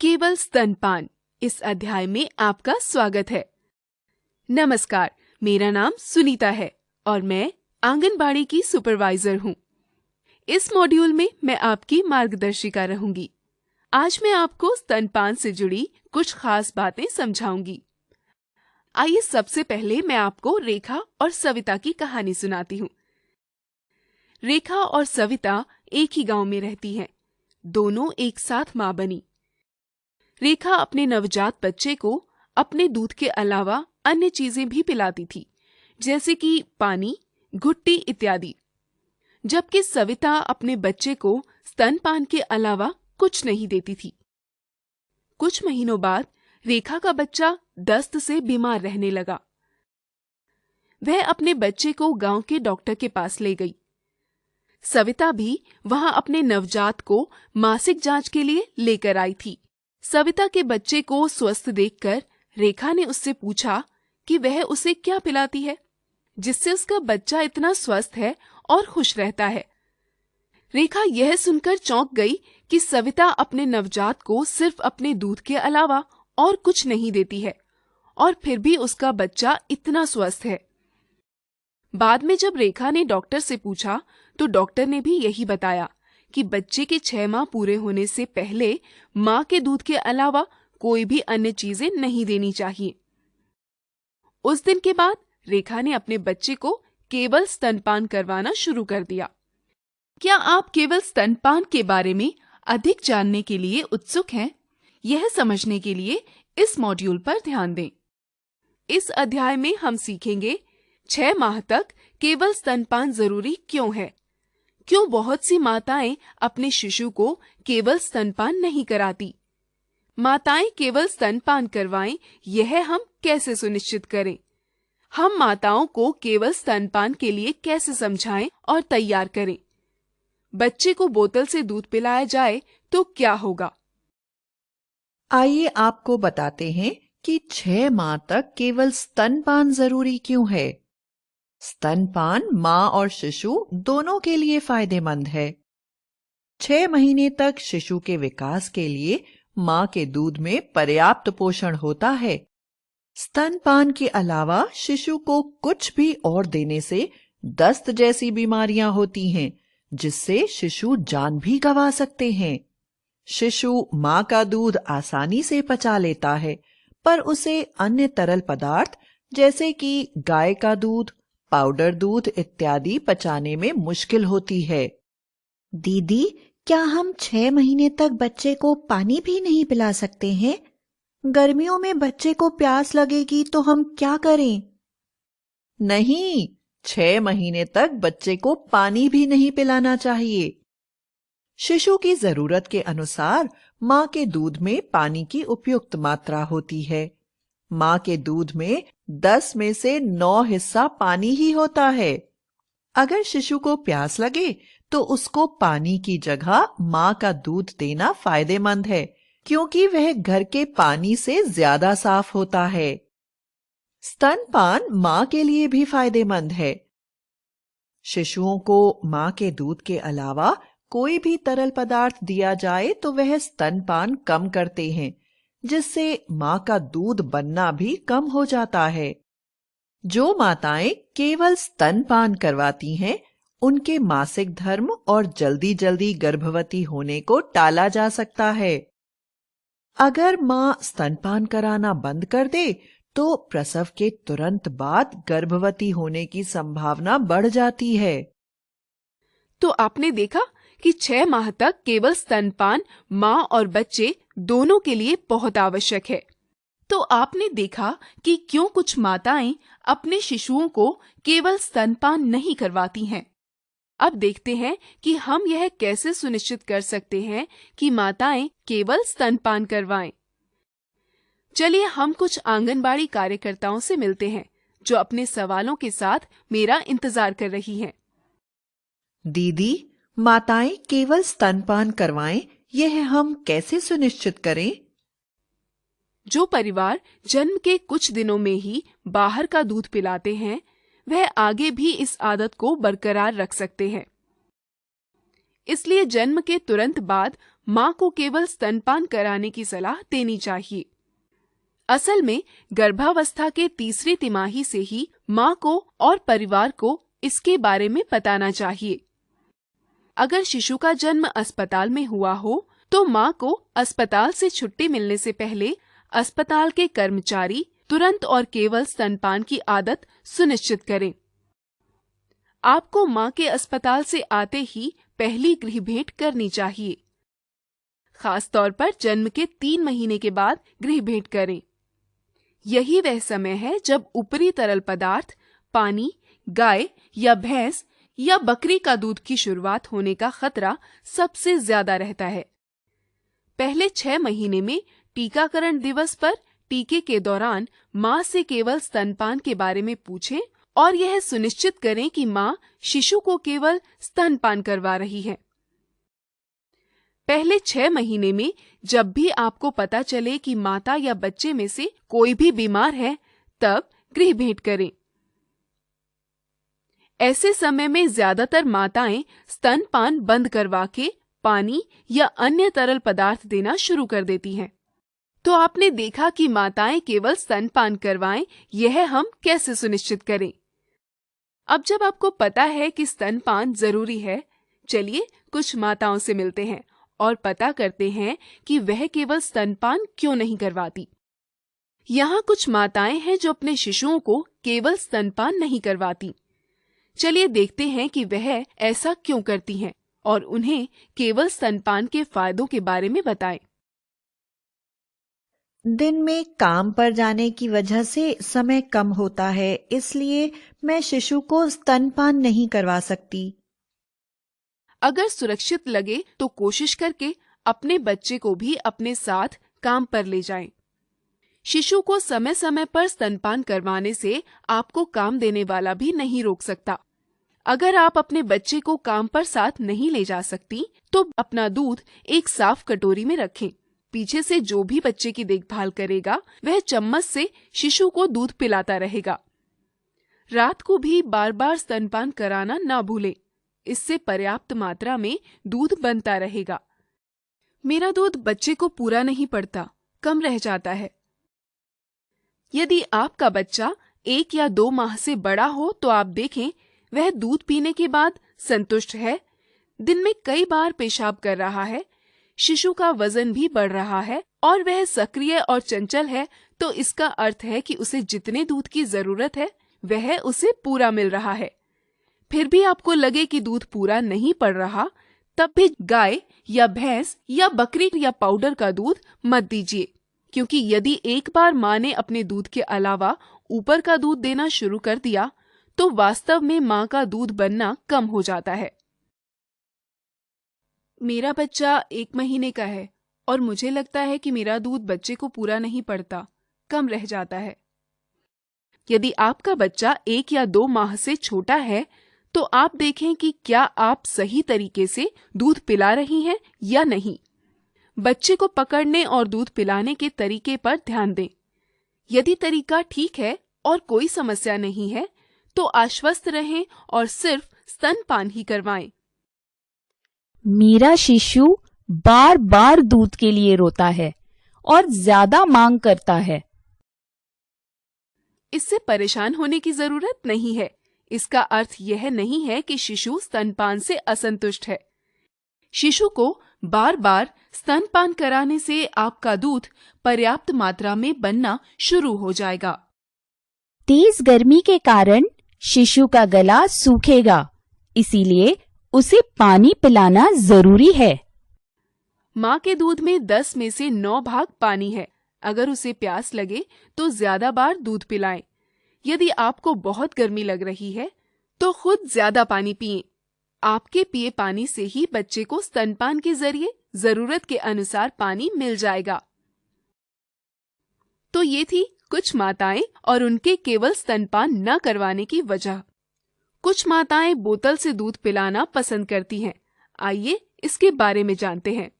केवल स्तनपान इस अध्याय में आपका स्वागत है। नमस्कार, मेरा नाम सुनीता है और मैं आंगनबाड़ी की सुपरवाइजर हूँ। इस मॉड्यूल में मैं आपकी मार्गदर्शिका रहूंगी। आज मैं आपको स्तनपान से जुड़ी कुछ खास बातें समझाऊंगी। आइए सबसे पहले मैं आपको रेखा और सविता की कहानी सुनाती हूँ। रेखा और सविता एक ही गांव में रहती हैं। दोनों एक साथ मां बनी। रेखा अपने नवजात बच्चे को अपने दूध के अलावा अन्य चीजें भी पिलाती थी, जैसे कि पानी, घुट्टी इत्यादि, जबकि सविता अपने बच्चे को स्तनपान के अलावा कुछ नहीं देती थी। कुछ महीनों बाद रेखा का बच्चा दस्त से बीमार रहने लगा। वह अपने बच्चे को गांव के डॉक्टर के पास ले गई। सविता भी वहां अपने नवजात को मासिक जांच के लिए लेकर आई थी। सविता के बच्चे को स्वस्थ देखकर रेखा ने उससे पूछा कि वह उसे क्या पिलाती है, जिससे उसका बच्चा इतना स्वस्थ है और खुश रहता है। रेखा यह सुनकर चौंक गई कि सविता अपने नवजात को सिर्फ अपने दूध के अलावा और कुछ नहीं देती है, और फिर भी उसका बच्चा इतना स्वस्थ है। बाद में जब रेखा ने डॉक्टर से पूछा तो डॉक्टर ने भी यही बताया कि बच्चे के 6 माह पूरे होने से पहले मां के दूध के अलावा कोई भी अन्य चीजें नहीं देनी चाहिए। उस दिन के बाद रेखा ने अपने बच्चे को केवल स्तनपान करवाना शुरू कर दिया। क्या आप केवल स्तनपान के बारे में अधिक जानने के लिए उत्सुक हैं? यह समझने के लिए इस मॉड्यूल पर ध्यान दें। इस अध्याय में हम सीखेंगे 6 माह तक केवल स्तनपान जरूरी क्यों है, क्यों बहुत सी माताएं अपने शिशु को केवल स्तनपान नहीं कराती, माताएं केवल स्तनपान करवाएं, यह हम कैसे सुनिश्चित करें, हम माताओं को केवल स्तनपान के लिए कैसे समझाएं और तैयार करें, बच्चे को बोतल से दूध पिलाया जाए तो क्या होगा। आइए आपको बताते हैं कि 6 माह तक केवल स्तनपान जरूरी क्यों है। स्तनपान मां और शिशु दोनों के लिए फायदेमंद है। 6 महीने तक शिशु के विकास के लिए मां के दूध में पर्याप्त पोषण होता है। स्तनपान के अलावा शिशु को कुछ भी और देने से दस्त जैसी बीमारियां होती हैं, जिससे शिशु जान भी गंवा सकते हैं। शिशु मां का दूध आसानी से पचा लेता है, पर उसे अन्य तरल पदार्थ जैसे कि गाय का दूध, पाउडर दूध इत्यादि पचाने में मुश्किल होती है। दीदी, क्या हम 6 महीने तक बच्चे को पानी भी नहीं पिला सकते हैं? गर्मियों में बच्चे को प्यास लगेगी तो हम क्या करें? नहीं, 6 महीने तक बच्चे को पानी भी नहीं पिलाना चाहिए। शिशु की जरूरत के अनुसार मां के दूध में पानी की उपयुक्त मात्रा होती है। मां के दूध में 10 में से 9 हिस्सा पानी ही होता है। अगर शिशु को प्यास लगे तो उसको पानी की जगह मां का दूध देना फायदेमंद है, क्योंकि वह घर के पानी से ज्यादा साफ होता है। स्तनपान मां के लिए भी फायदेमंद है। शिशुओं को मां के दूध के अलावा कोई भी तरल पदार्थ दिया जाए तो वह स्तनपान कम करते हैं, जिससे मां का दूध बनना भी कम हो जाता है। जो माताएं केवल स्तनपान करवाती हैं, उनके मासिक धर्म और जल्दी जल्दी गर्भवती होने को टाला जा सकता है। अगर मां स्तनपान कराना बंद कर दे तो प्रसव के तुरंत बाद गर्भवती होने की संभावना बढ़ जाती है। तो आपने देखा कि 6 माह तक केवल स्तनपान मां और बच्चे दोनों के लिए बहुत आवश्यक है। तो आपने देखा कि क्यों कुछ माताएं अपने शिशुओं को केवल स्तनपान नहीं करवाती हैं। अब देखते हैं कि हम यह कैसे सुनिश्चित कर सकते हैं कि माताएं केवल स्तनपान करवाएं। चलिए हम कुछ आंगनबाड़ी कार्यकर्ताओं से मिलते हैं, जो अपने सवालों के साथ मेरा इंतजार कर रही हैं। दीदी, माताएं केवल स्तनपान करवाएं, यह हम कैसे सुनिश्चित करें? जो परिवार जन्म के कुछ दिनों में ही बाहर का दूध पिलाते हैं, वह आगे भी इस आदत को बरकरार रख सकते हैं। इसलिए जन्म के तुरंत बाद माँ को केवल स्तनपान कराने की सलाह देनी चाहिए। असल में गर्भावस्था के तीसरी तिमाही से ही माँ को और परिवार को इसके बारे में बताना चाहिए। अगर शिशु का जन्म अस्पताल में हुआ हो तो माँ को अस्पताल से छुट्टी मिलने से पहले अस्पताल के कर्मचारी तुरंत और केवल स्तनपान की आदत सुनिश्चित करें। आपको माँ के अस्पताल से आते ही पहली गृह भेंट करनी चाहिए। खास तौर पर जन्म के 3 महीने के बाद गृह भेंट करें। यही वह समय है जब ऊपरी तरल पदार्थ, पानी, गाय या भैंस या बकरी का दूध की शुरुआत होने का खतरा सबसे ज्यादा रहता है। पहले 6 महीने में टीकाकरण दिवस पर टीके के दौरान माँ से केवल स्तनपान के बारे में पूछें और यह सुनिश्चित करें कि माँ शिशु को केवल स्तनपान करवा रही है। पहले 6 महीने में जब भी आपको पता चले कि माता या बच्चे में से कोई भी बीमार है, तब गृह भेंट करें। ऐसे समय में ज्यादातर माताएं स्तनपान बंद करवा के पानी या अन्य तरल पदार्थ देना शुरू कर देती हैं। तो आपने देखा कि माताएं केवल स्तनपान करवाएं, यह हम कैसे सुनिश्चित करें? अब जब आपको पता है कि स्तनपान जरूरी है, चलिए कुछ माताओं से मिलते हैं और पता करते हैं कि वह केवल स्तनपान क्यों नहीं करवाती। यहाँ कुछ माताएं हैं जो अपने शिशुओं को केवल स्तनपान नहीं करवाती। चलिए देखते हैं कि वह ऐसा क्यों करती हैं और उन्हें केवल स्तनपान के फायदों के बारे में बताएं। दिन में काम पर जाने की वजह से समय कम होता है, इसलिए मैं शिशु को स्तनपान नहीं करवा सकती। अगर सुरक्षित लगे तो कोशिश करके अपने बच्चे को भी अपने साथ काम पर ले जाएं। शिशु को समय समय पर स्तनपान करवाने से आपको काम देने वाला भी नहीं रोक सकता। अगर आप अपने बच्चे को काम पर साथ नहीं ले जा सकती तो अपना दूध एक साफ कटोरी में रखें। पीछे से जो भी बच्चे की देखभाल करेगा वह चम्मच से शिशु को दूध पिलाता रहेगा। रात को भी बार बार स्तनपान कराना ना भूलें। इससे पर्याप्त मात्रा में दूध बनता रहेगा। मेरा दूध बच्चे को पूरा नहीं पड़ता, कम रह जाता है। यदि आपका बच्चा 1 या 2 माह से बड़ा हो तो आप देखें वह दूध पीने के बाद संतुष्ट है, दिन में कई बार पेशाब कर रहा है, शिशु का वजन भी बढ़ रहा है और वह सक्रिय और चंचल है, तो इसका अर्थ है कि उसे जितने दूध की जरूरत है वह उसे पूरा मिल रहा है। फिर भी आपको लगे कि दूध पूरा नहीं पड़ रहा, तब भी गाय या भैंस या बकरी या पाउडर का दूध मत दीजिए, क्योंकि यदि एक बार माँ ने अपने दूध के अलावा ऊपर का दूध देना शुरू कर दिया तो वास्तव में माँ का दूध बनना कम हो जाता है। मेरा बच्चा 1 महीने का है और मुझे लगता है कि मेरा दूध बच्चे को पूरा नहीं पड़ता, कम रह जाता है। यदि आपका बच्चा 1 या 2 माह से छोटा है तो आप देखें कि क्या आप सही तरीके से दूध पिला रही हैं या नहीं। बच्चे को पकड़ने और दूध पिलाने के तरीके पर ध्यान दें। यदि तरीका ठीक है और कोई समस्या नहीं है तो आश्वस्त रहें और सिर्फ स्तनपान ही करवाएं। मेरा शिशु बार बार दूध के लिए रोता है और ज्यादा मांग करता है। इससे परेशान होने की जरूरत नहीं है। इसका अर्थ यह नहीं है कि शिशु स्तनपान से असंतुष्ट है। शिशु को बार बार स्तनपान कराने से आपका दूध पर्याप्त मात्रा में बनना शुरू हो जाएगा। तेज गर्मी के कारण शिशु का गला सूखेगा, इसीलिए उसे पानी पिलाना जरूरी है। माँ के दूध में 10 में से 9 भाग पानी है। अगर उसे प्यास लगे तो ज्यादा बार दूध पिलाएं। यदि आपको बहुत गर्मी लग रही है तो खुद ज्यादा पानी पिएं। आपके पिए पानी से ही बच्चे को स्तनपान के जरिए जरूरत के अनुसार पानी मिल जाएगा। तो ये थी कुछ माताएं और उनके केवल स्तनपान न करवाने की वजह। कुछ माताएं बोतल से दूध पिलाना पसंद करती हैं। आइए इसके बारे में जानते हैं।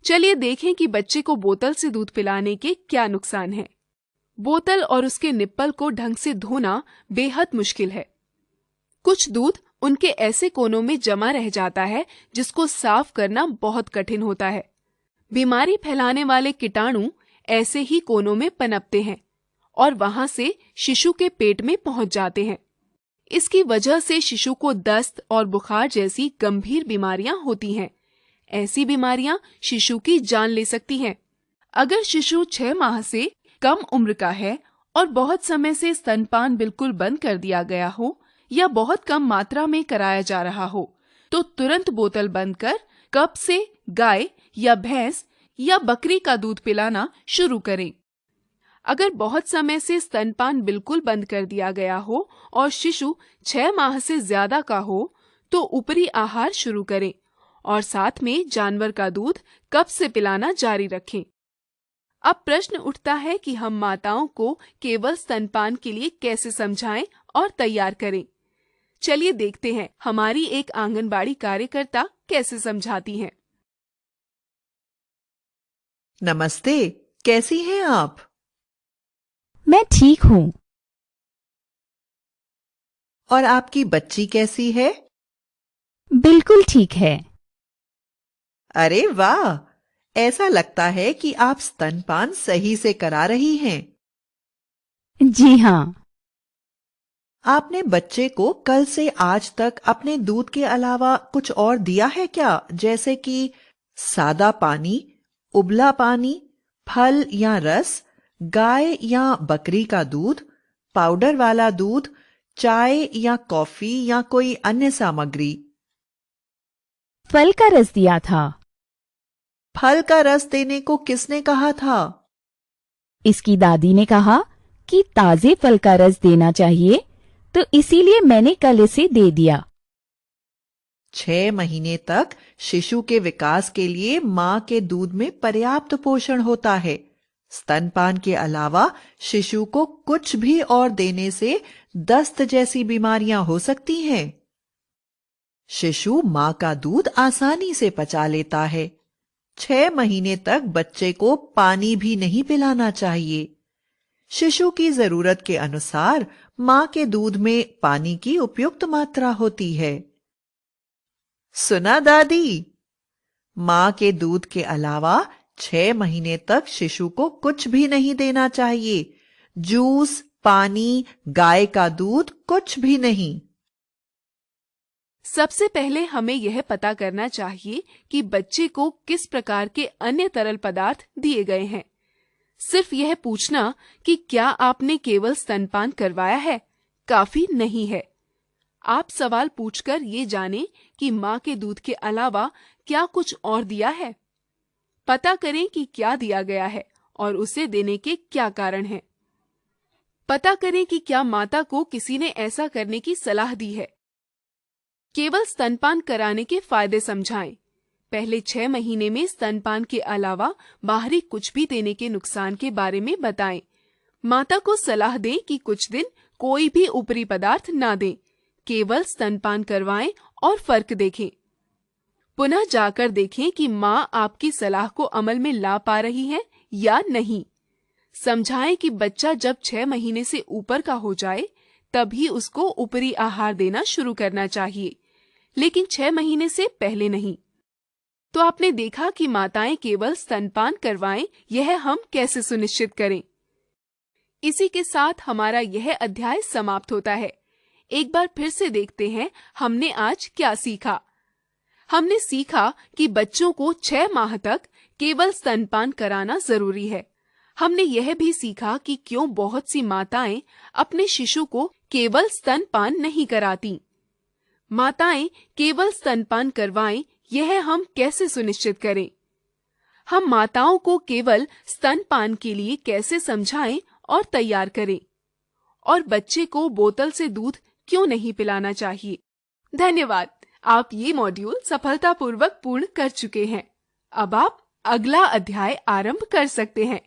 चलिए देखें कि बच्चे को बोतल से दूध पिलाने के क्या नुकसान हैं। बोतल और उसके निप्पल को ढंग से धोना बेहद मुश्किल है। कुछ दूध उनके ऐसे कोनों में जमा रह जाता है जिसको साफ करना बहुत कठिन होता है। बीमारी फैलाने वाले कीटाणु ऐसे ही कोनों में पनपते हैं और वहां से शिशु के पेट में पहुंच जाते हैं। इसकी वजह से शिशु को दस्त और बुखार जैसी गंभीर बीमारियां होती हैं। ऐसी बीमारियां शिशु की जान ले सकती हैं। अगर शिशु 6 माह से कम उम्र का है और बहुत समय से स्तनपान बिल्कुल बंद कर दिया गया हो या बहुत कम मात्रा में कराया जा रहा हो, तो तुरंत बोतल बंद कर कब से गाय या भैंस या बकरी का दूध पिलाना शुरू करें। अगर बहुत समय से स्तनपान बिल्कुल बंद कर दिया गया हो और शिशु 6 माह से ज्यादा का हो, तो ऊपरी आहार शुरू करें और साथ में जानवर का दूध कब से पिलाना जारी रखें। अब प्रश्न उठता है कि हम माताओं को केवल स्तनपान के लिए कैसे समझाएं और तैयार करें। चलिए देखते हैं हमारी एक आंगनबाड़ी कार्यकर्ता कैसे समझाती हैं। नमस्ते, कैसी हैं आप? मैं ठीक हूँ। और आपकी बच्ची कैसी है? बिल्कुल ठीक है। अरे वाह, ऐसा लगता है कि आप स्तनपान सही से करा रही हैं। जी हाँ। आपने बच्चे को कल से आज तक अपने दूध के अलावा कुछ और दिया है क्या? जैसे कि सादा पानी, उबला पानी, फल या रस, गाय या बकरी का दूध, पाउडर वाला दूध, चाय या कॉफी या कोई अन्य सामग्री? फल का रस दिया था। फल का रस देने को किसने कहा था? इसकी दादी ने कहा कि ताजे फल का रस देना चाहिए, तो इसीलिए मैंने कल इसे दे दिया। 6 महीने तक शिशु के विकास के लिए मां के दूध में पर्याप्त पोषण होता है। स्तनपान के अलावा शिशु को कुछ भी और देने से दस्त जैसी बीमारियां हो सकती हैं। शिशु मां का दूध आसानी से पचा लेता है। 6 महीने तक बच्चे को पानी भी नहीं पिलाना चाहिए। शिशु की जरूरत के अनुसार मां के दूध में पानी की उपयुक्त मात्रा होती है। सुना दादी? मां के दूध के अलावा 6 महीने तक शिशु को कुछ भी नहीं देना चाहिए। जूस, पानी, गाय का दूध, कुछ भी नहीं। सबसे पहले हमें यह पता करना चाहिए कि बच्चे को किस प्रकार के अन्य तरल पदार्थ दिए गए हैं। सिर्फ यह पूछना कि क्या आपने केवल स्तनपान करवाया है, काफी नहीं है। आप सवाल पूछकर ये जानें कि मां के दूध के अलावा क्या कुछ और दिया है। पता करें कि क्या दिया गया है और उसे देने के क्या कारण हैं। पता करें कि क्या माता को किसी ने ऐसा करने की सलाह दी है। केवल स्तनपान कराने के फायदे समझाएं। पहले 6 महीने में स्तनपान के अलावा बाहरी कुछ भी देने के नुकसान के बारे में बताएं। माता को सलाह दें कि कुछ दिन कोई भी ऊपरी पदार्थ ना दें, केवल स्तनपान करवाएं और फर्क देखें। पुनः जाकर देखें कि मां आपकी सलाह को अमल में ला पा रही है या नहीं। समझाएं कि बच्चा जब 6 महीने से ऊपर का हो जाए तभी उसको ऊपरी आहार देना शुरू करना चाहिए, लेकिन 6 महीने से पहले नहीं। तो आपने देखा कि माताएं केवल स्तनपान करवाएं, यह हम कैसे सुनिश्चित करें। इसी के साथ हमारा यह अध्याय समाप्त होता है। एक बार फिर से देखते हैं हमने आज क्या सीखा। हमने सीखा कि बच्चों को 6 माह तक केवल स्तनपान कराना जरूरी है। हमने यह भी सीखा कि क्यों बहुत सी माताएं अपने शिशु को केवल स्तनपान नहीं कराती। माताएं केवल स्तनपान करवाएं, यह हम कैसे सुनिश्चित करें। हम माताओं को केवल स्तनपान के लिए कैसे समझाएं और तैयार करें, और बच्चे को बोतल से दूध क्यों नहीं पिलाना चाहिए। धन्यवाद, आप ये मॉड्यूल सफलतापूर्वक पूर्ण कर चुके हैं। अब आप अगला अध्याय आरंभ कर सकते हैं।